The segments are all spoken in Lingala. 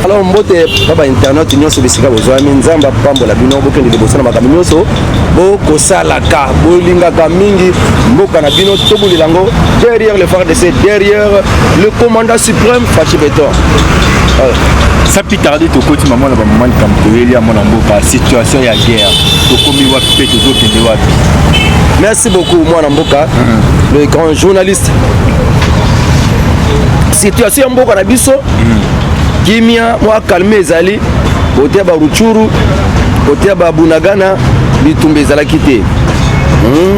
Alors mbote baba internet nyonso bisika bozwami nzamba pambola bino bokende liboso na makambo nyonso bokosalaka bolingaka mingi mboka na bino tobulilango derrière le phare de ces derrière le commandant suprême Fachi Beton. Ça peut tarder to koti maman na ba maman kampoeli ya mona mboka situation ya guerre to komi wapi pe to kende wapi. Merci beaucoup moi na mboka le grand journaliste. Situation mboka na biso kimia moi calme ezali côté ba Ruchuru côté ba Bunagana bitumbe ezalaki te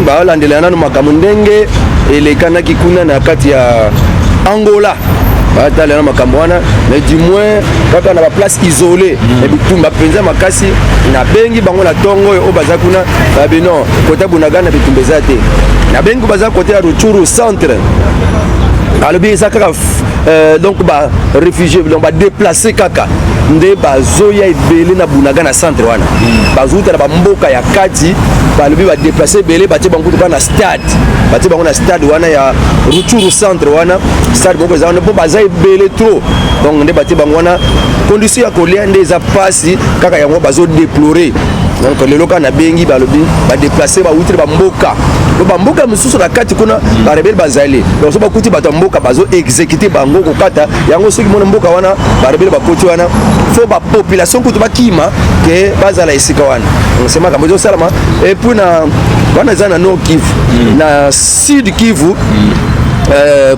ba landelana no makambo ndenge elekanaki kuna na kati ya Angola batalana makambo wana mais du moins kaka na ba place isolée et bitumba penza makasi na bengi bango na tongo o baza kuna ba bino côté Bunagana bitumbe za te na bengi baza côté ya Ruchuru centre. Alors bien ça kaka donc ba réfugié donc ba déplacer kaka nde bazoya ebele na Bunagana centre wana bazuta na bamboka ya kati balobi ba déplacer ebele batie bango na stade batie bango na stade wana ya Ruchuru centre wana stade boko za wana po baza ebele trop donc nde batie bango wana condition ya kolia nde za pasi kaka yango bazo déplorer donc lelo kana bengi balobi ba déplacer ba outre ba mboka do ba mboka mususu na kati kuna ba rebelle bazali donc so ba kuti ba mboka bazo exécuter bango ko kata yango soki mona mboka wana ba rebelle ba koti wana fo ba population kutu ba kima ke bazala esika wana on sema ka mozo salama et puis na wana zana Nord Kivu na Sud Kivu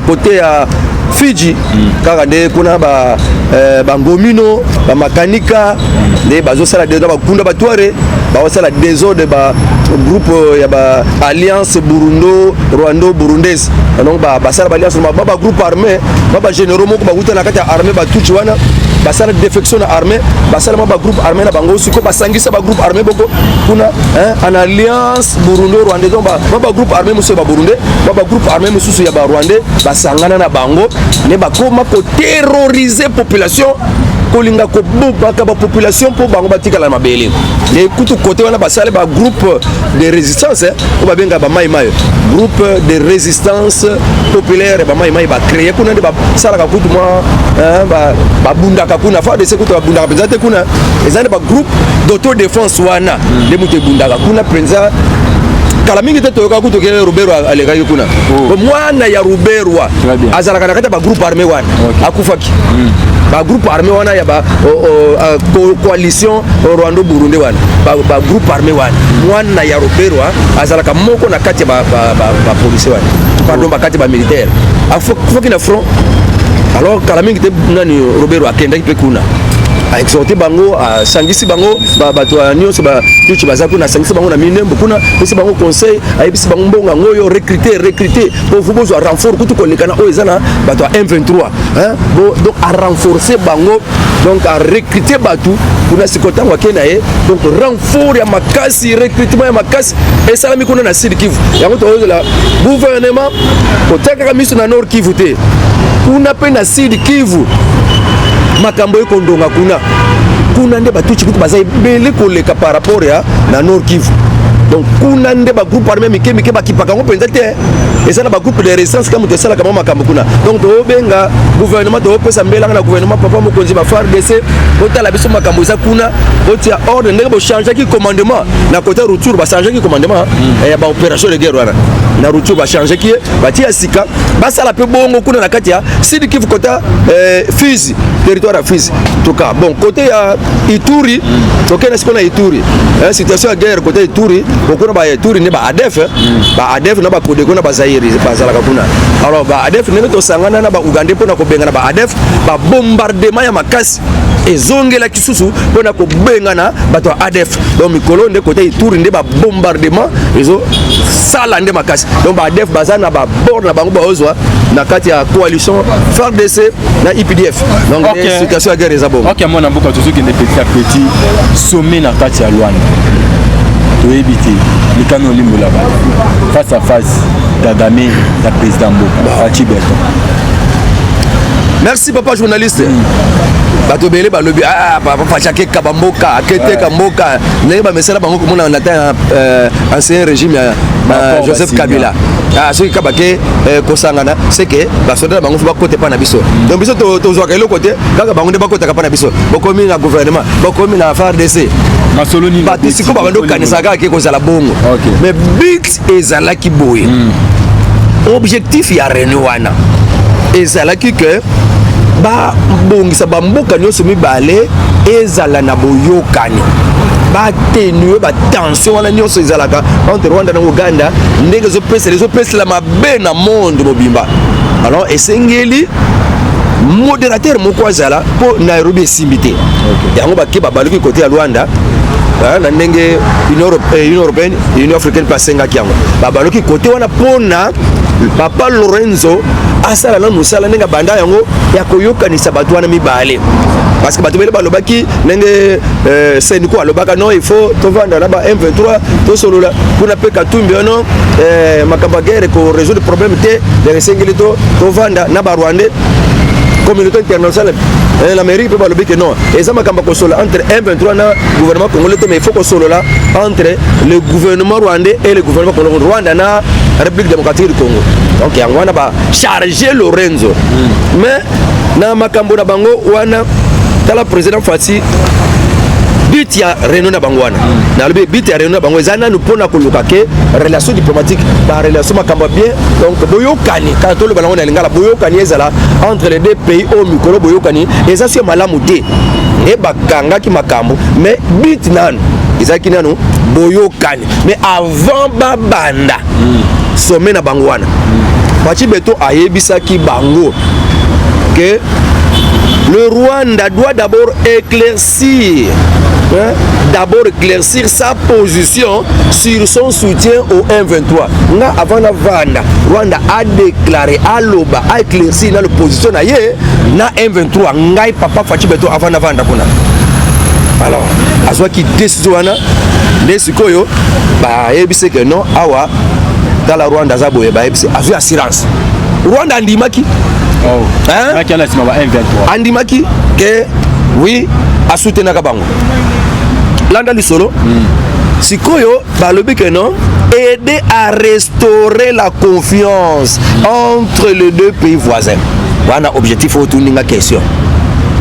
côté à Fiji kaka nde kuna ba ngomino ba makanika nde bazo sala de ba kunda ba toire ba sala désordre ba groupe ya ba alliance Burundo Rwando Burundaise donc ba sala ba alliance ba groupe armé ba généraux moko ba wuta na kati ya armée ba tuchi wana ba sala défection na armée ba sala ba groupe armé na bango siko ba sangisa ba groupe armé boko kuna en alliance Burundo Rwanda donc ba groupe armé muso ba Burundais ba groupe armé mususu ya ba Rwandais ba sangana na bango ne ba koma ko terroriser population kolinga ko bobaka ba population po bango batikala mabele les kutu côté wana basale ba groupe de résistance ko babenga ba mai mai groupe de résistance populaire ba mai mai ba créer kuna de ba sala ka kutu moi ba bunda ka kuna fa de se kutu ba bunda ka penzate kuna ezane ba groupe d'autodéfense wana de muté bunda ka kuna penza kala mingi te toyoka kutu ke Ruberwa alekaki kuna mwana ya Ruberwa azalaka na kata ba groupe armé wana akufaki ba groupe armé wana ya ba coalition Rwando Burundi wana ba groupe armé wana mwana ya Ruberwa azalaka moko na kati ba police wana pardon ba kati ba militaire afoki na front alors kala mingi te nani Ruberwa akenda pe kuna a exhorté bango a sangisi bango bato nyonso ba tuchi bazaku na sangisi bango na minembo kuna bisi bango conseil a bisi bango mbonga ngoyo recruter pour vous besoin renfort kutu kolekana o ezana bato a M23 hein donc a renforcer bango donc a recruter batu kuna sikotanga wakena donc renfort ya makasi recrutement ya makasi et salami kuna na Sud Kivu yango to la gouvernement koteka miso na Nord Kivu te kuna pe na Sud Kivu makambo ekondonga kuna nde batuchi kutu baza ebele koleka par rapport ya na Nord Kivu donc kuna nde ba groupe armé mike bakipaka ngo penza te eza na ba groupe de résistance comme te sala kama makambo kuna donc to benga gouvernement to pesa mbelanga na gouvernement papa mokonzi ba FARDC otala biso makambo za kuna otia ordre ndenge bo changer ki commandement na côté Ruchuru ba changer ki commandement ya ba opération de guerre wana na Ruchuru ba changer ki ba tia sika ba sala pe bongo kuna na kati ya Sud Kivu côté Fizi territoire à Fizi en tout cas bon côté ya Ituri to kena sikona Ituri situation de guerre côté Ituri beaucoup ba Ituri ne ba ADF na ba Kodeko na ba Zaire bazalaka kuna alors ba ADF ne to sangana na ba Uganda pona ko benga na ba ADF ba bombardement ya makasi ezongela kisusu pona ko benga na bato ADF donc mikolo nde côté Ituri nde ba bombardement ezo sala nde makasi donc ba ADF bazana ba bord na bango ba ozwa na kati ya coalition FARDC na IPDF donc situation ya guerre ezabo OK mona mboka tozuki ne petit à petit sommet na kati ya Luanda to éviter le canon limbo là-bas face à face Kagame la président Mboka Fachi Beton. Merci papa journaliste. bato belé balobi papa fachake kabamboka akete kamboka ndenge bamesala bango komona na ta ancien régime Joseph Kabila soki kabake kosangana c'est que basoda bango fo bakote pa na biso donc biso tozwaka eloko te kaka bango nde bakotaka pa na biso bokomi na gouvernement bokomi na FARDC masoloni bato siko babando kanisaka ke kozala bongo mais but ezalaki boye objectif ya réunion wana ezalaki que bongisa bamboka nyonso mibale ezala na boyokani batenue batension wana nyonso ezalaka entre Rwanda na Uganda ndenge ezopesela mabe na monde mobimba alors esengeli modérateur moko azala mpo Nairobi esimbi te yango bake babaluki kote ya Rwanda na ndenge Union Européenne Union Africaine pasengaki yango babaluki kote wana mpona Papa Lorenzo asala na musala ndenge banda yango ya koyokanisa bato wana mibale parce que bato bele balobaki ndenge Seniko alobaka non il faut tovanda na ba M23 to solola kuna pe katumbi ono makamba guerre ko résoudre problème te de sengeli to tovanda na ba Rwandais communauté internationale l'Amérique peut balobi que non et ça makamba ko solo entre M23 na gouvernement congolais mais il faut ko solo là entre le gouvernement rwandais et le gouvernement congolais Rwanda na République démocratique du Congo donc yango wana ba charger Lorenzo mais na makambo na bango wana tala président Fati but ya réunion na bango wana na lobi but ya réunion na bango ezana nous pona ko lokake relation diplomatique ba relation makambo bien donc boyokani ka to le balongo na lingala boyokani ezala entre les deux pays au mikolo boyokani eza sur malamu te e bakanga ki makambo mais but nanu ezaki nanu boyokani mais avant babanda sommet na bango wana Fati Beto ayebisaki bango que le Rwanda doit d'abord éclaircir sa position sur son soutien au M23. Nga avant la vanda, Rwanda a déclaré, a éclairci la position na M23. Nga papa Fati Beto avant la vanda kuna. Alors, à ce qui décide les sikoyo, bah ebise que non, awa dans la Rwanda zaboye bah ebise a vu assurance. Rwanda andimaki. Andimaki que oui a soutenu Kabango. Landa lisolo sikoyo balobi que non aider à restaurer la confiance entre les deux pays voisins. Voilà objectif autour de la question.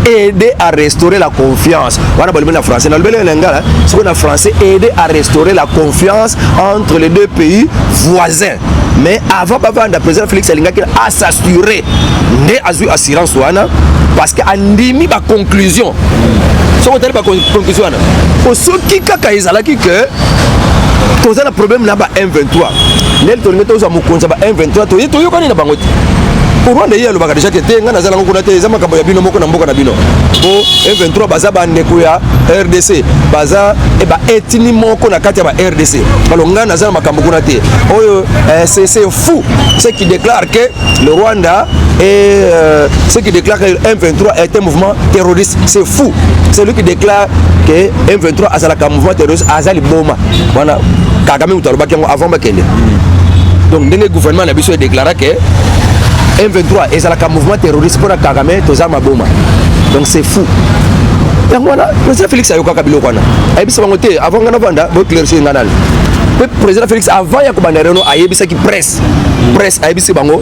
Aider à restaurer la confiance. Voilà le français. Dans le lingala, c'est qu'on a français aider à restaurer la confiance entre les deux pays voisins. Mais avant le président Félix Alingaki a s'assurer ne assurance wana parce que andimi ba conclusion. So on telle ba conclusion wana. Pour ceux qui kaka ezalaki que toza na problème na ba M23. Nel tolinga toza mukonza ba M23 to yokani na bango. Pour Rwanda yelo baka déjà que te ngana zala ngona te za makambo ya bino moko na mboka na bino. Bo M23 baza ba ndeko ya RDC baza e ba etini moko na kati ya ba RDC. Balonga na zala makambo kuna te. Oyo c'est fou ce qui déclare que le Rwanda et ce qui déclare que M23 est un mouvement terroriste, c'est fou. C'est lui qui déclare que M23 a un mouvement terroriste azali boma. Voilà, Kagame utarobaki avant bakende. Donc le gouvernement n'a pas déclaré que M23 est un mouvement terroriste pour Kagame tozama boma. Donc c'est fou. Donc voilà, le président Félix Ayoka Kabilo kwana. Ayebisa bangote avant ngana vanda bo clearcer nganal. Le président Félix avant ya kobanda reno ayebisa ki presse ayebisa bango.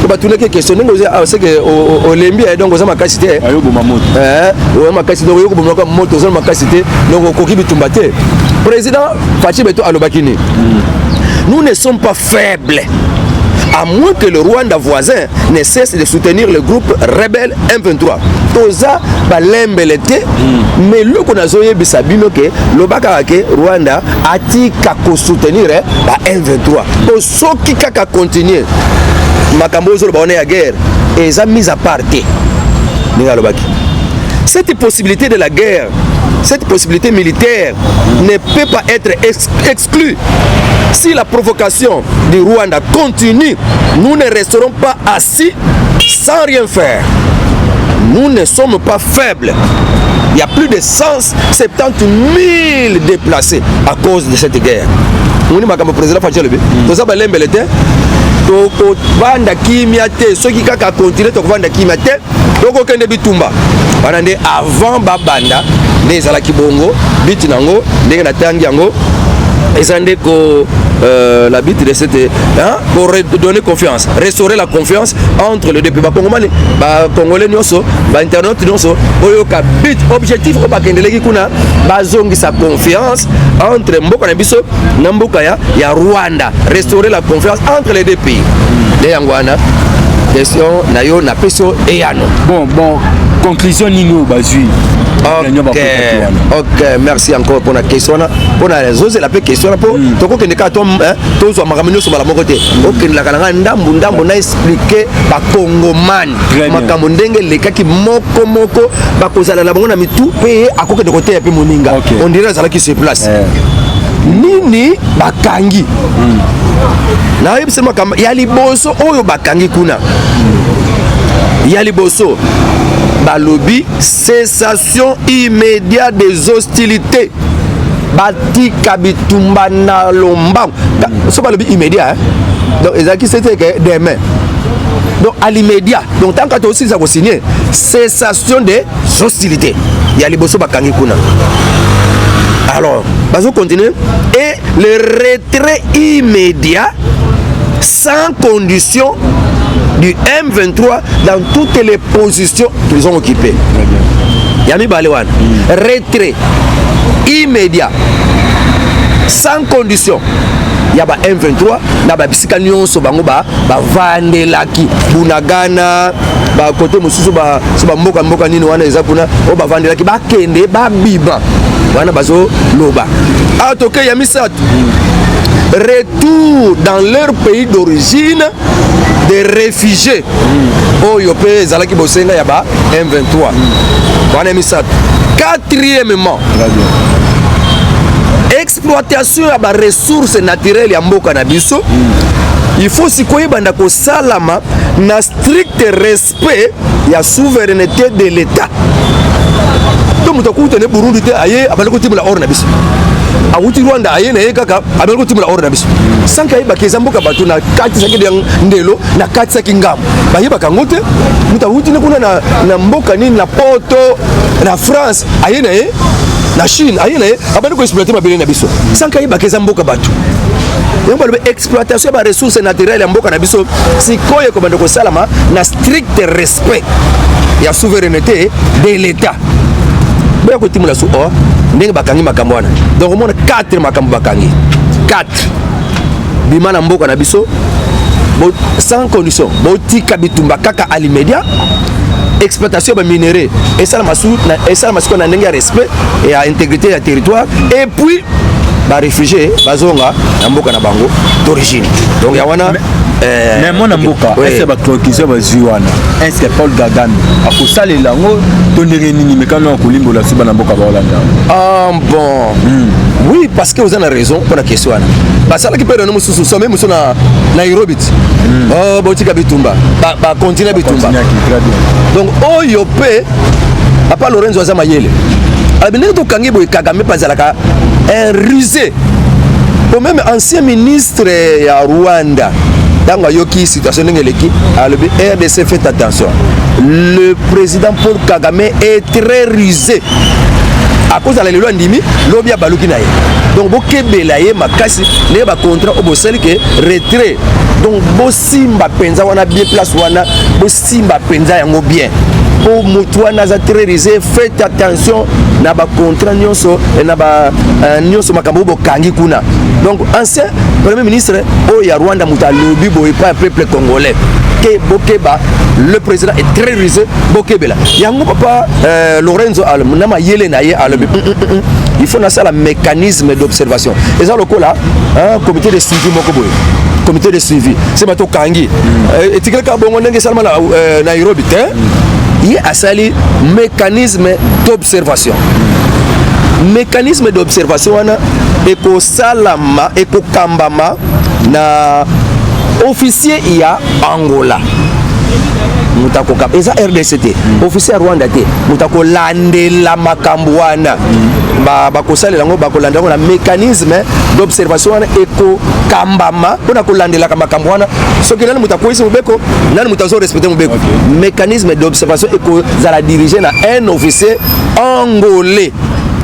Ko batuna ke question ngo c'est que olembi donc oza makasité ayobo mamoto. O makasité donc yoko bomoko moto oza makasité donc koki bitumba te. Président Fati Beto alobakini. Nous ne sommes pas faibles. À moins que le Rwanda voisin ne cesse de soutenir le groupe rebelle M23. Toza balembelete, mais le qu'on a zoé bisabino que le bakake Rwanda a dit qu'à soutenir M23. Pour ceux qui kaka continuer, makambozo le baone à guerre et ça mise à part. Cette possibilité de la guerre, cette possibilité militaire ne peut pas être exclue. Si la provocation du Rwanda continue, nous ne resterons pas assis sans rien faire. Nous ne sommes pas faibles. Il y a plus de 170 000 déplacés à cause de cette guerre. On dit que le président Fati Beto tokovanda kimia te soki kaka continue tokovanda kimia te tokokende bitumba wana nde avant babanda nde ezalaki bongo biti nango ndenge natangi yango eza nde la bite de cette pour redonner confiance, restaurer la confiance entre les deux pays. Congolais, Congolais nyonso, internautes nyonso, oyoka but objectif au bakendeleki kuna bazongi sa confiance entre mboka na biso na mboka ya Rwanda, restaurer la confiance entre les deux pays. De yangwana question na yo na peso eyano. Bon, conclusion nino bazui. Ok, merci encore pour la question. Pour la raison, c'est la question. Pour tout que nous avons tous les magamino sur la mokote. Ok, la kalanga ndambo na expliquer ba Congoman. Makamondenge les kaki moko ba kozala la bango na mitu pe akoke de côté pe moninga. On dirait ça qui se place. Nini bakangi. Na yebise makamba ya liboso oyo bakangi kuna. Ya liboso balobi cessation immédiate des hostilités batika bitumba na lomba so balobi immédiat donc ezaki c'était que demain donc à l'immédiat donc tant que tu aussi ça va signer cessation des hostilités ya liboso bakangi kuna alors bazo continuer et le retrait immédiat sans condition du M23 dans toutes les positions qu'ils ont occupées. Yami Balewan, retrait immédiat, sans condition. Il y a M23, na ba bisika nyonso bango ba vandelaki bunagana ba côté mususu ba mboka nini wana eza kuna o ba vandelaki ba kende ba biba wana bazo loba. A toke yami sat. Retour dans leur pays d'origine des réfugiés. Oh yopé zalaki bosenga yaba M23. Wana misat. Quatrièmement, exploitation ya ba ressources naturelles ya mboka na biso. Il faut sikoye banda ko salama na strict respect ya souveraineté de l'État. Donc mutakuta ne Burundi te aye abalako timula or na biso. Awuti Rwanda aye na kaka abalako timula or na biso. Sanka iba kezamboka batu na kati saki ndelo na kati saki ngam. Baye bakangote mutakuti ne kuna na mboka nini na Porto na France aye na Chine aye na abalako exploiter mabele na biso. Sanka iba kezamboka batu. Yamba le exploitation ba ressources naturelles ya mboka na biso sikoye ko banda ko salama na strict respect ya souveraineté de l'État. Bien que timula su o ndenge bakangi makambo wana donc on a 4 makambo bakangi 4 bimana mboka na biso sans condition botika bitumba kaka à l'immédiat exploitation ba minerais et ça la masu na ndenge respect et à intégrité ya territoire et puis ba réfugiés bazonga na mboka na bango d'origine donc ya wana mais mon mboka est-ce ba conclusion ba ziwana est-ce que Paul Kagame akosala lango tondere nini mekano ko limbola suba na mboka ba Hollande bon oui parce que vous avez raison pour la question wana basala ki pere no mususu sommet musu na Nairobi botika bitumba ba continue bitumba donc oyo pe apa Lorenzo Azamayele abine to kangi boy Kagame pazalaka un rusé au même ancien ministre ya Rwanda dans la situation de RDC, faites attention. Le président Paul Kagame est très rusé. À cause de la loi Ndimi, l'objet a balouki naïe. Donc, beaucoup de laïe, ma casse, n'est pas contrat au bossel qui est retrait. Donc, Bossimba Penza, on a bien place, on a Bossimba Penza, on a bien. Pour Moutouan, on a très rusé. Faites attention, n'a pas contrat, nyonso, et n'a pas nyonso makambo kangi kuna. Donc, ancien Premier ministre, Oya Rwanda Moutalobi, Boy, pas un peuple congolais. Bokeba, le président est très rusé. Bokebela. Yango papa Lorenzo Almunama Yelenaye Albi. Il faut lancer le mécanisme d'observation. Et ça, le coup là, un comité de suivi, Mokoboy. Comité de suivi. C'est Mato Kangi. Et tu quelqu'un bon, on est seulement Nairobi. Il y a un mécanisme d'observation. Mécanisme d'observation, eko salama, eko kambama na officier il y a Angola. Mutako kap eza RDCT officier Rwanda te mutako landela makambo wana bakosalela yango bakolanda yango na mécanisme d'observation wana ekokambama mpona kolandelaka makambo wana soki nani moto akweyisi mobeko nani moto azorespecte mobeko mécanisme d'observation ekozala dirige na un officier angolais.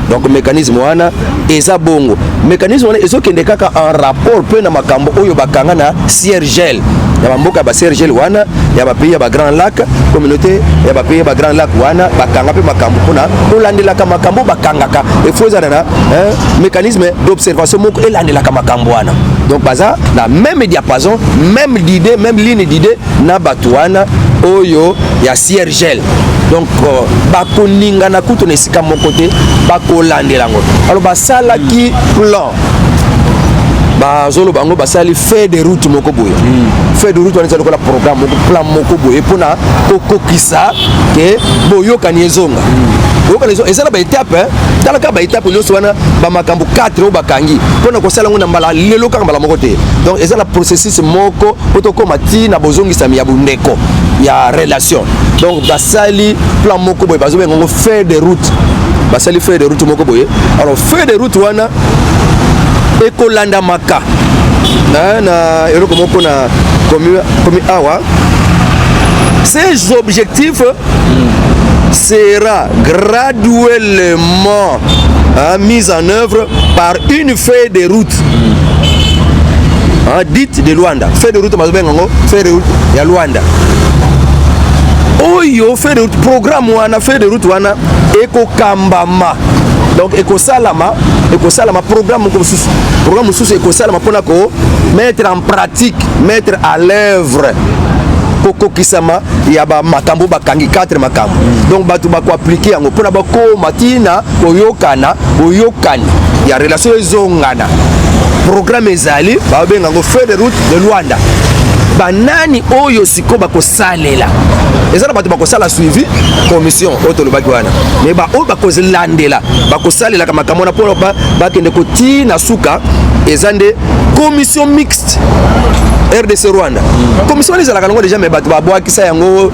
Donc mécanisme wana eza bongo mécanisme wana ezokende kaka en rapport pe na makambo oyo bakanga na Siergel ya bamboka ba Siergel wana ya ba pays ya ba Grand Lac communauté ya ba pays ya ba Grand Lac wana bakanga pe makambo pona kolandelaka makambo bakangaka efozana na mécanisme d'observation moko elandelaka makambo wana. Donc baza na même diapason même d'idée même ligne d'idée na bato wana oyo ya Siergel. Donc bakoninga na kutu na esika moko te bakolandela ngo. Alors basalaki plan bazolo bango basali fait de route moko boye fait de route wana ezali kola programme moko plan moko boye mpona kokokisa ke boyokani ezonga boyokani ezala ba étape talaka ba étape nyonso wana bamakambo 4 oyo bakangi mpona kosala ngo na mbala lelo kaka mbala moko te. Donc ezala processus moko otokoma ti na bozongisami ya bundeko ya relation. Donc basali plan moko boye bazobenga ngo fait de route basali fait de route moko boye. Alors fait de route wana ekolanda maka na eloko moko na komi awa. Ces objectifs sera graduellement mis en œuvre par une feuille de route dite de Luanda. Feuille de route mazobenga ngo feuille de route ya Luanda oyo feuille de route programme wana feuille de route wana ekokambama. Donc ekosalama programme mususu ekosalama mpona ko mettre en pratique mettre à l'œuvre kokokisama ya bamakambo bakangi 4 makambo. Donc bato bako appliquer yango mpona bakoma tina oyokani ya relation ezongana. Programme ezali babenga ngo feuille de route de Luanda. Banani oyo siko bakosalela ezala bato bakosala suivi commission otolobaki wana mais ba oyo bakozilandela bakosalela kama kamona polo bakende kotina suka ezande commission mixte RDC Rwanda. Commission ezalaka nango déjà mais bato babwakisa yango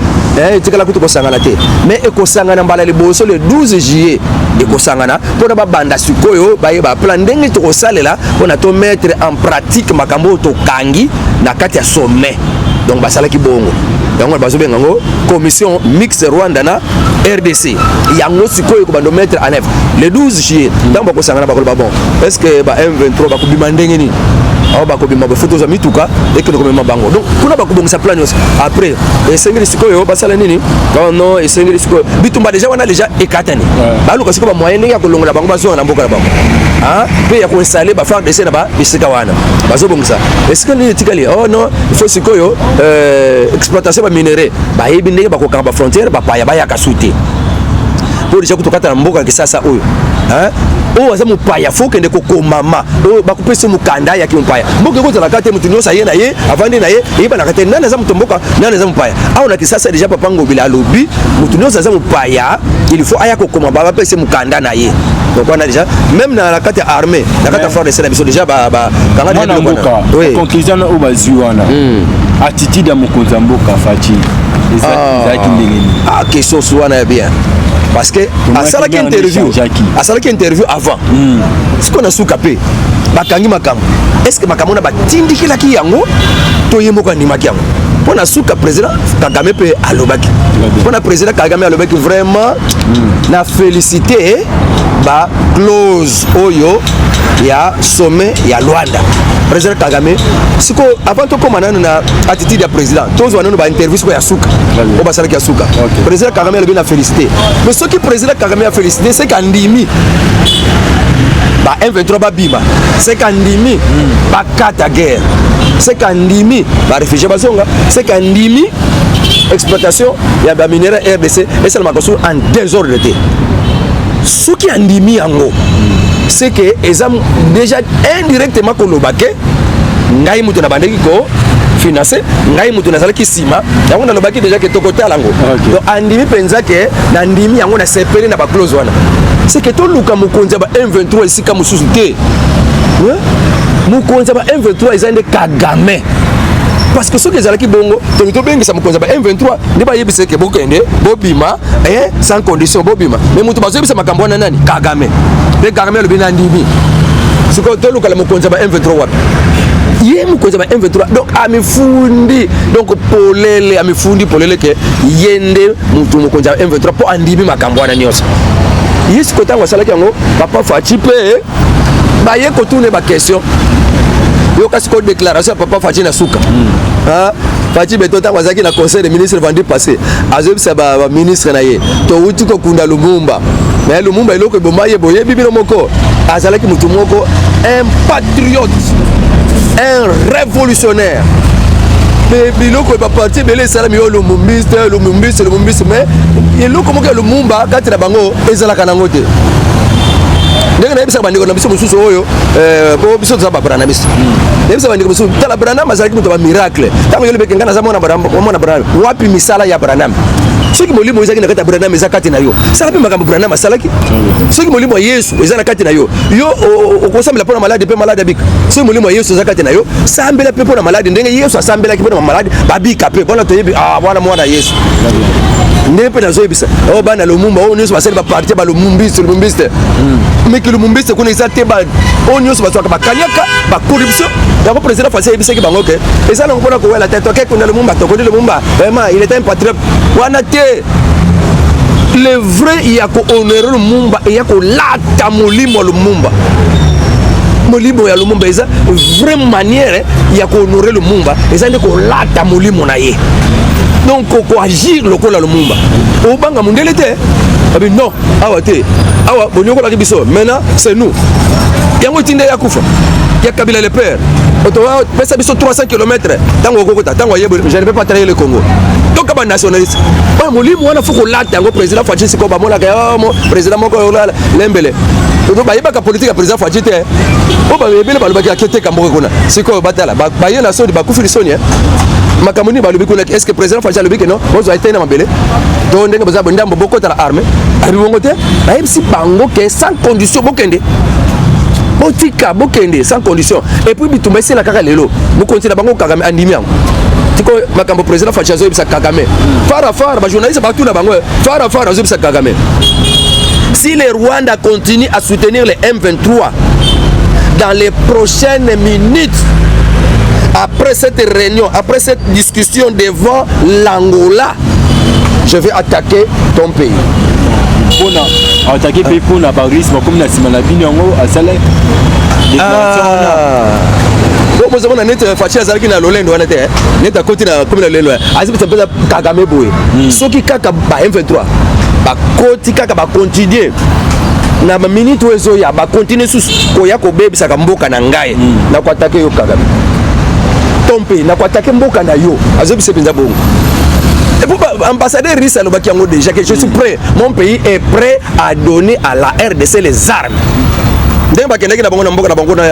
etikala kutu kosangana te mais ekosangana mbala liboso le 12 juillet ekosangana mpona babanda sikoyo bayeba plan ndenge tokosalela mpona to mettre en pratique makambo tokangi na kati ya sommet. Donc basalaki bongo yango bazobenga ngo commission mixte Rwanda na RDC yango sikoyo ko bando mettre en œuvre le 12 juillet. Donc bakosangana bakoloba bon est-ce que ba M23 bakobima ndenge ni awa bakobima bafoto za mituka ekende komema bango. Donc kuna bakobongisa plan nyonso après esengeli sikoyo basala nini non esengeli sikoyo bitumba déjà wana déjà ekatani baluka sikoyo ba moyen ndenge ya kolongola bango bazonga na mboka na bango pe ya koinstaller ba faire dessin na ba bisika wana bazobongisa esika nini tikali oh non il faut sikoyo exploitation ba minerai ba yebi ndenge bakokanga ba frontière ba paya ba ya kasuti pour déjà kutokata na mboka kisasa oyo o aza mupaya fo kende kokomama o bakupesa mukanda ya kimpaya mboka ko tala kate mutu nyosa ye na ye avandi na ye yeba na kate nani aza mutomboka nani aza mupaya aona kisasa déjà papa ngobila lobi mutu nyosa aza mupaya il faut aya kokoma ba pesa mukanda na ye. Donc on a déjà même dans la carte armée la carte forte c'est la déjà ba kanga de mboka conclusion au bazuana attitude ya mokonza mboka fachi ezaki ndenge question soana bien parce que à ça la interview avant ce qu'on a sous-capé bakangi makambo est-ce que makambo na batindikila ki yango to yemoka ni makiango pona suka président Kagame pe alobaki pona président Kagame alobaki vraiment na féliciter ba close oyo ya sommet ya Luanda. Président Kagame siko avant to komana na attitude ya président tozo wana ba interview siko ya suka o ba sala ki ya suka président Kagame alobi na féliciter mais ce qui président Kagame a félicité c'est qu'andimi ba M23 ba bima c'est qu'andimi ba kata guerre c'est qu'andimi ba réfugié bazonga c'est qu'andimi exploitation ya ba minerai RDC et seulement en désordre de ce qui andimi yango c'est que ezam déjà indirectement kolobake ngai mutu na bandeki ko financer ngai mutu na salaki sima yango na lobaki déjà que tokota lango donc andimi penza que na ndimi yango na sepeli na ba close wana c'est que to luka mukonza ba M23 isika mususu te mukonza ba M23 ezande Kagame parce que ceux qui ezalaki bongo to bengisa mokonzi ba M23 nde ba yebisa ke bokende bobima sans condition bobima mais mutu bazobisa makambo wana nani Kagame pe Kagame le bina ndimi siko to luka la mokonzi ba M23 wapi ye mokonzi ba M23 donc amifundi donc polele amifundi polele ke yende mutu mokonzi ba M23 po andimi makambo wana nyonso yisi kotango salaki yango papa Fachi pe ba ye ko tourner ba question yo kasi ko déclaration papa Fachi na suka Fachi beto tango azaki na conseil des ministres vendredi passé azobisa ba ministre na ye to uti ko kunda Lumumba mais Lumumba eloko bomba ye boye bibino moko azalaki mutu moko un patriote un révolutionnaire mais biloko ba parti belé salami yo Lumumbiste mais eloko moko Lumumba kati na bango ezalaka nango te ndenge na yebisa bandeko na biso mosusu oyo po biso tza ba brana biso yebisa bandeko mosusu tala brana mazalaki mutu ba miracle tango yo lebeke ngana za mona brana wapi misala ya brana soki molimo ezaki na kati ya brana eza kati na yo sala pe makambo brana masalaki soki molimo Yesu eza na kati na yo yo okosambela pona malade pe malade abika soki molimo Yesu eza kati na yo sambela pe pona malade ndenge Yesu asambelaki pona malade babika pe bona toyebi mwana Yesu ndepe na zoyebisa bana Lumumba nyonso basali ba parti ba Lumumbiste mais que Lumumbiste kuna ezate ba nyonso baswaka ba kanyaka ba corruption yango président Fachi yebisa ki bango ke ezala ngopona ko wela tete ke kuna Lumumba tokodi Lumumba vraiment il était un patriote wana te le vrai il y a ko honorer Lumumba et il y a ko lata molimo Lumumba molimo ya Lumumba eza vraie manière il y a ko honorer Lumumba eza ndeko lata molimo na ye donc ko agir lokola Lumumba obanga mundele te abi non awa te awa bonyoko la biso maintenant c'est nous yango tinde ya kufa ya Kabila le père otowa pesa biso 300 km tango kokota tango yebo je ne peux pas trahir le Congo donc ba nationaliste ba molimo wana fuko lata yango président Fachi siko ba mola ka président moko lembele to ba yeba ka politique ya président Fachi te o ba yebele ba lobaki akete kambo kona siko batala ba yena so di ba kufiri soni makamuni ba lobi kuna est-ce que président Fachi lobi que non ozo été na mabele to ndenge baza ndambo bokota la armée ari bongo te ba yebisi bango ke sans condition bokende botika bokende sans condition et puis bitumba c'est la kaka lelo bokonti na bango Kagame andimi yango tiko makambo président Fachi azo yebisa Kagame fara ba journaliste ba tuna bango fara azo yebisa Kagame si le Rwanda continue à soutenir les M23 dans les prochaines minutes après cette réunion, après cette discussion devant l'Angola, je vais attaquer ton pays. Pour attaquer pays pour la Paris, comme la Simana Bignongo, à Salé. Bon, nous avons net Fachi azalaki na lolendo wana te net à côté na comme na lelo azibisa pesa Kagame boye soki kaka ba M23 ba koti kaka ba continuer na ba minute wezo ya ba continuer sus ko ya ko bebisa ka mboka na ngai na ko attaquer yo Kagame tompe na ko attaquer mboka na yo azobisa penza bongo. Et pour ambassadeur Rissa Lobaki yango déjà que je suis prêt, mon pays est prêt à donner à la RDC les armes. Ndenge bakendaki na bango na mboka na bango na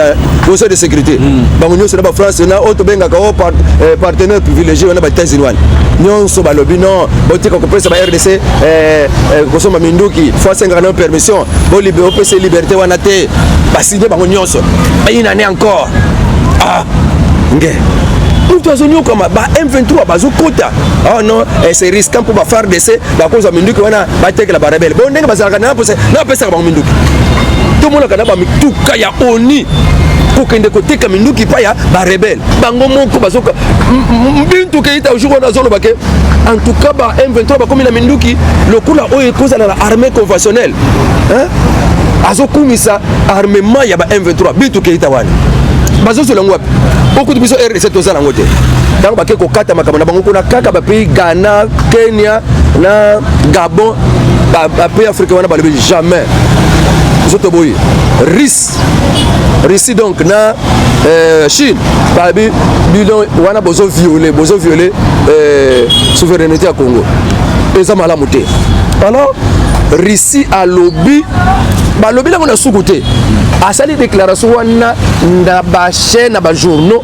conseil de sécurité bango nyonso na ba France na auto benga ka partenaire privilégié na ba États-Unis wana nyonso balobi non botika ko presse ba RDC kosoma minduki fois 50 permission bo libérer PC liberté wana te ba signer bango nyonso ba une année encore nge tout azonyo comme ba M23 bazo kota non c'est risquant pour ba FARDC ba cause minduki wana ba tekela ba rebelle bon ndenge bazalaka na pesa bango minduki tout le monde a pas mis tout cas ya oni kokende côté comme nous qui pas ya ba rebelle bango moko bazoka mbintu ke ita ujiko na zolo bake en tout cas ba M23 ba comme na minduki le coup là oyo cause na armée conventionnelle azokumisa armement ya ba M23 bintu ke ita wana bazo selongo wapi beaucoup de biso RDC to zala ngote donc ba ke ko kata makamana bango kuna kaka ba pays Ghana Kenya na Gabon ba pays africain wana ba le jamais Zotoboyi, Russie donc na Chine, babi bidon wana bozo violer souveraineté à Congo. Ezama la muté. Alors Russie a lobby, ba lobby la mona soukoute. A sali déclaration wana na ba chaîne na ba journaux,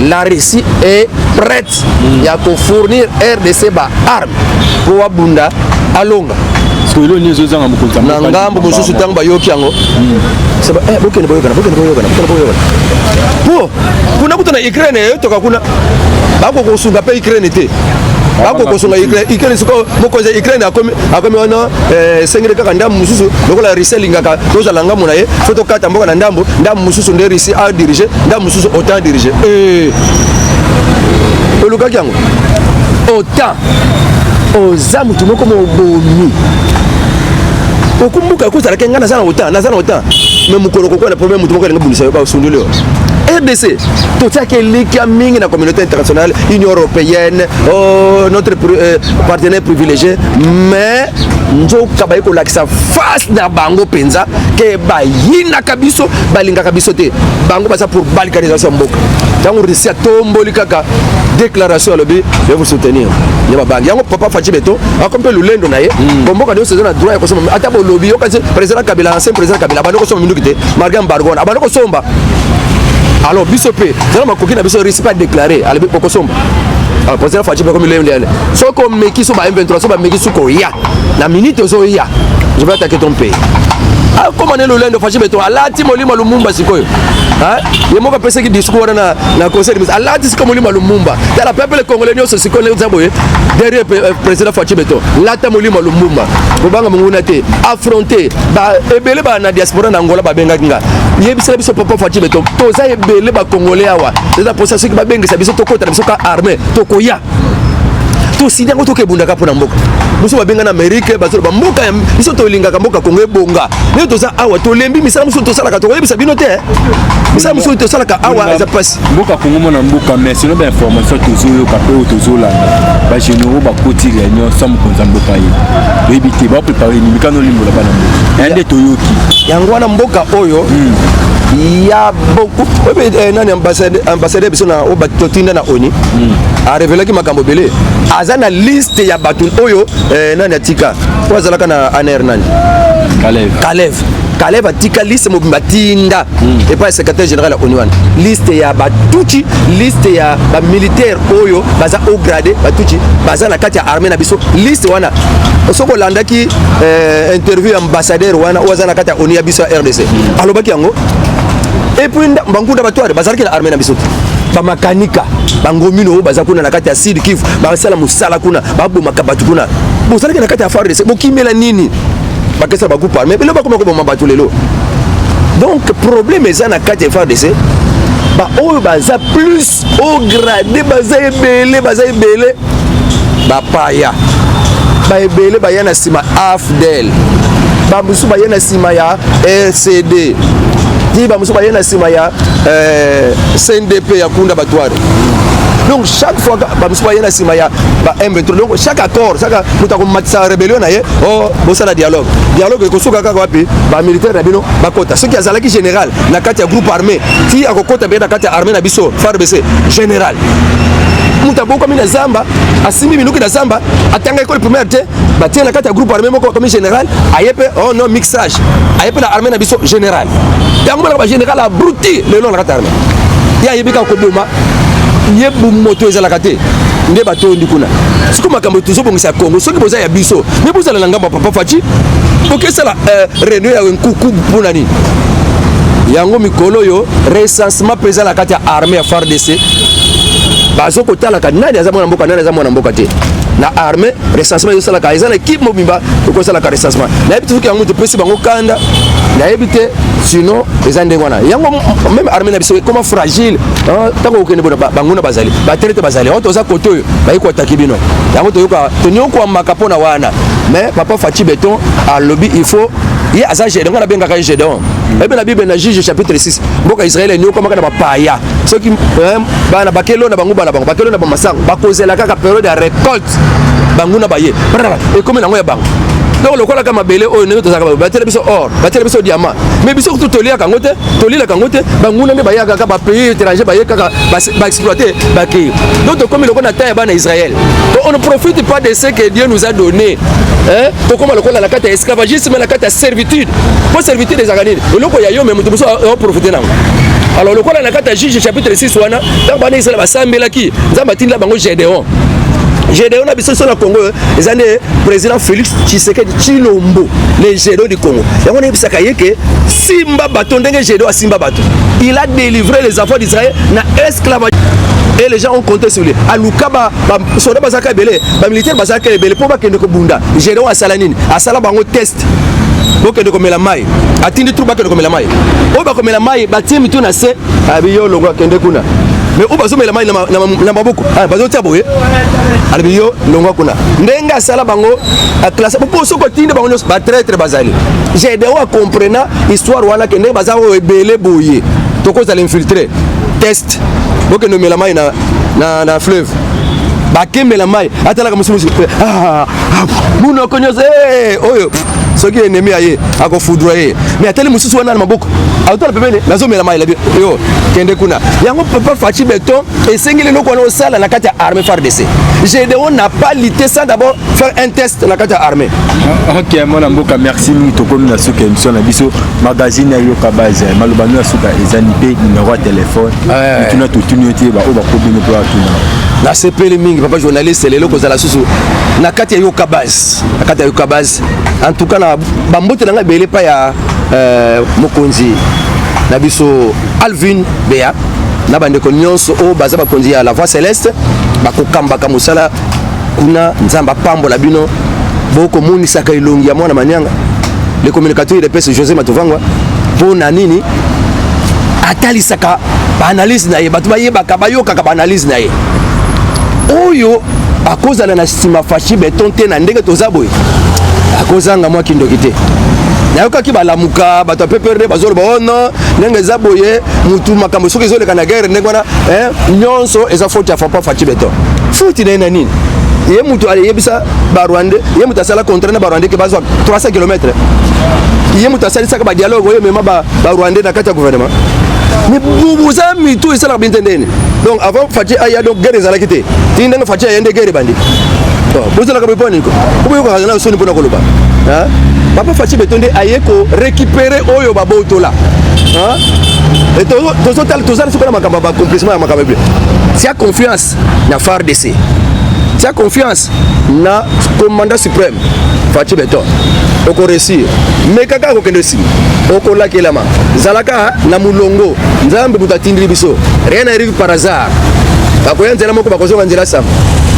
la Russie est prête ya ko fournir RDC ba armes pour abunda alonga. Na ngambo mosusu tango bayoki yango saba bokene boyokana po kuna kutana Ukraine toka kuna bako kosunga pe Ukraine te bako kosunga Ukraine siko mokoze Ukraine akomi wana sengere kaka ndamu mususu lokola reselling kaka toza langa mona ye foto kata mboka na ndamu mususu nde risi a diriger ndamu mususu autant diriger oluka kyango autant ozamu tumoko mo boni okumbuka kozala kenga na sana autant mais mukolo ko na problème mutumoko nga bulisa yo ba sundulio RDC tout ça qui est lié à la communauté internationale, Union européenne, notre partenaire privilégié, mais nous avons l'accès face à Bango Penza, que Bayina Kabiso, Balinga Kabisote, Bango Basa pour balkanisation Mboka. Quand on réussit à tomber déclaration à l'objet, je vais vous soutenir. Il y a un papa Fachi Beto, comme le Lendo Naye, comme on a dit, c'est un droit à consommer. À table lobby, président Kabila, ancien président Kabila, Banoko Sominukite, Margan Bargon, Abanoko Somba. Alors, Bissopé, c'est un coquin qui ne pas déclaré à l'époque Kosomba. Alors, pour ça, il faut comme le so comme qui sont M23, so mais qui sont ya. La minute au ya. Je vais attaquer ton pays. Ah, comment on est le lendo Fachi Beto? Allah Timoli Malumumba Sikoyo. Hein? Il y a mon papa qui discours na conseil mais Allah dit comme Malumumba. Dans la peuple congolais aussi se connaît Zaboye. Derrière président Fachi Beto. Là Tamoli Malumumba. Bobanga Mungunate affronter ba ebele ba na diaspora na Angola ba benga kinga. Yebisela biso papa Fachi Beto. Toza ebele ba congolais awa. C'est la possession qui ba benga sa biso tokota biso ka armée tokoya. To sidia ngo tokebunda ka pona mboka. Biso ba benga na Amerique ba ba mboka biso to linga ka mboka Kongo ebonga. Ne toza awa to lembi misala muso to sala ka to yebisa bino te. Misala muso to sala ka awa za passe. Mboka Kongo mona mboka mais sinon ba information tozo yo ka pe tozo la. Ba généraux ba koti réunion somme konza mboka yi. Bebité ba préparer ni mikano limbo la bana mboka. Ende toyoki. Yango wana mboka oyo il y a beaucoup nani ambassadeur biso na obatotinda na ONU a révélé que makambo belé azana liste ya batu oyo nani atika kwa zalaka na ANR nani Kalev atika liste mobimatinda et pas secrétaire général à ONU liste ya batuchi liste ya ba militaire oyo baza au gradé batuchi baza na kati ya armée na biso liste wana soko landaki interview ambassadeur wana oza na kati ya ONU ya biso RDC alobaki yango. Et puis bangu d'abattoir bazalaki na armée na biso ba makanika bangomino bazakuna na kati ya Sud Kivu basala musala kuna baboma kabatu kuna bozalaki na kati ya FARDC bokimela nini bakesa ba groupe armé belo bakoma ko mabatu lelo donc problème eza na kati ya FARDC ba oyo baza plus au gradé baza ebele ba paya ba ebele ba yana sima AFDEL ba musu ba yana sima ya RCD Diba musuba yena sima ya CNDP ya kunda batware. Donc chaque fois ba musuba yena sima ya ba M23 donc chaque accord chaque mutako matisa rébellion na ye oh bosala dialogue ko soka kaka wapi ba militaire na bino bakota ce qui azalaki général na kati ya groupe armé ti akokota be na kati ya armée na biso FARDC général mutabo comme na zamba asimi minuki na zamba atanga école primaire te batie na kati ya groupe armé moko comme général ayepe oh non mixage ayepe na armée na biso général yango ba général abruti le long na kati armée ya yebika ko boma yebu moto ezalaka te nde batondi kuna siko makambo tuzobongisa Congo soki boza ya biso me bozala na ngamba papa Fachi okesala réunion ya nkuku pona ni yango mikolo yo recensement présent la kati ya armée ya FARDC bazo kotala ka nani aza mwana mboka nani aza mwana mboka te na armée recensement yo sala ka ezana équipe mobimba ko sala ka recensement na yebi tuki yango te pesi bango kanda na yebi te sinon ezande ngwana yango même armée na biso comment fragile tango okene bona bango na bazali ba traité bazali on toza koto ba iko takibino yango to yoka to nyoko makapo na wana mais papa Fachi Beton a lobby il faut il a ça j'ai donc on a bien gagné j'ai donc et bien la Bible na Juge chapitre 6 mboka Israël nyoko maka na bapaya ceux qui bana bakelo na bango bana bango bakelo na bamasang bakozela kaka période de récolte bango na baye et comme na ngo ya bango donc le kola kama belé o ne to saka ba biso or ba biso diamant mais biso tout tolia kangote tolila kangote bango na ba ya kaka ba pays étranger ba ye kaka ba exploiter ba ki donc comme le kona taille bana Israël donc on ne profite pas de ce que Dieu nous a donné hein to comme le kola la carte esclavagisme la carte servitude pour servitude des aganines le ko ya yo même to biso on profiter nango alors le kola la carte Juge chapitre 6 wana donc bana Israël ba sambelaki nzamba tinda bango Gédéon Gédéon a besoin sur le Congo, les années président Félix Tshisekedi Tshilombo, les Gédéons du Congo. Et on a vu ça que Simba Baton, Gédéon à Simba Baton. Il a délivré les enfants d'Israël dans l'esclavage. et les gens ont compté sur lui aluka ba soda bazaka belé ba militaire bazaka belé pour ba kende ko bunda gérer à salanine à sala bango test boke de komela mai atindi tout ba kende komela mai o ba komela mai ba tie mitu na se abiyo longo kende kuna mais o ba so mela mai na maboko bazo tia boye abiyo longo kuna ndenga sala bango a classe pour so ko tindi bango ba traître bazali j'ai de wa comprendre histoire wana kende bazao ebele boye to ko za l'infiltrer test boke no mela mai na fleuve bakembela mai atalaka musumu muno konyoze oyo soki ennemi aye ako foudroyer mais atali mususu wana na maboko autola pembele nazomela mai labi yo kende kuna yango papa Fachi Beton esengeli loko na osala na kati ya armée FARDC GDO n'a pas lutté sans d'abord faire un test na kati ya armée. OK mona mboka merci mingi tokomi na suka émission na biso magazine ya yoka base malobano ya suka ezani pe numéro ya téléphone tuna totuni ete ba oba kobino po atuna na sepeli mingi papa journaliste lelo kozala susu na kati ya yoka base na kati ya yoka base en tout cas na bambote nanga belé pa ya mokonzi na biso Alvin Bea na bandeko nyonso o baza bakonzi ya la voix céleste bakokamba ka musala kuna nzamba pambola bino boko muni saka ilongi ya mwana manyanga le communicateur de PS José Matovangwa pona nini atali saka ba analyse na ye batu ba yebaka bayoka ka analyse na ye oyo akozala na sima Fachi Beton te na ndenge tozaboye akozanga mwa kindokite nayoka ki balamuka bato PPRD bazolo ba ono ndenge zaboye mutu makambo soki ezoleka na guerre ndenge wana nyonso eza faute ya Fachi Beton faute na nini ye mutu ale yebisa ba Rwanda ye mutu asala contrat na ba Rwanda ke bazwa 300 km ye mutu asali saka ba dialogue oyo mema ba Rwanda na kati ya gouvernement mais bubuza mitu esala bintendene donc avant Fachi aya donc guerre ezala kite tindanga Fachi aya ndege guerre bandi bozala ka beponi ko ubuyo ka na soni pona koloba papa Fachi Beton de aye ko récupérer oyo babotola et total sukana makamba ba complètement ya makamba bi si a confiance na FARDC si a confiance na commandant suprême Fachi Beton oko réussir mais kaka ko kende si oko la kelama zalaka na mulongo nzambe mutatindiri biso rien n'arrive par hasard akoya nzela moko bakozonga nzela sam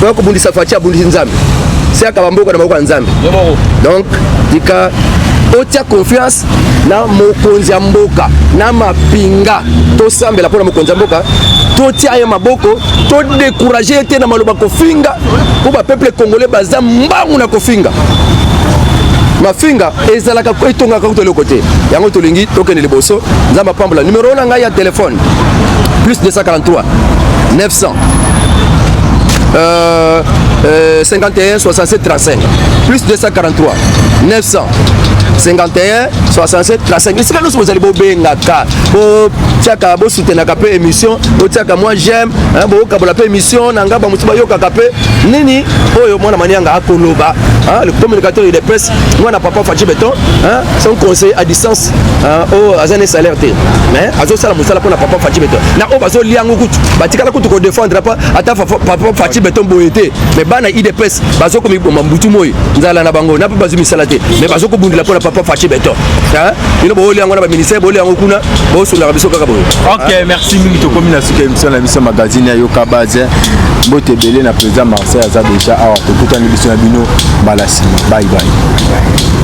donc bundisa Fachi abundisi nzambe si akabamboko na moko nzambe donc dika otia confiance na mokonzi ya mboka na mapinga to sambela pona mokonzi ya mboka to tia ya maboko to décourager ete na maloba kofinga po ba peuple congolais baza mbangu na kofinga mafinga ezalaka etongaka kuto le côté yango tolingi tokende liboso nzamba pambola numéro na ngai ya téléphone plus 243 900 51 67 35 plus 243 900 51 67 35 esika nyonso bozali bobengaka botiaka bosutenaka mpe émission botiaka moi j'aime bokabola mpe émission na nga bamotu bayokaka mpe nini oyo mwana manianga akoloba le communicateur de presse mwana papa Fachi Beton son conseil à distance o azane salaire te mais azosala mosala mpona papa Fachi Beton na oyo bazoliango kutu batikala kutu kodefendre pa ata papa Fachi Beton boye te mais bana IDPS bazokomiboma mbutu moi nzala na bango na mpe bazwi misala te mais bazokobundela mpona papa Fachi Beton bino booliango na baministère booliango kuna bosolaka biso kaka boye. OK merci mingi tokomi na suka émission na biso magazine ya yoka base mbote ebele na président Marseille aza déjà awa tokutani biso na bino mbala nsima bye bye.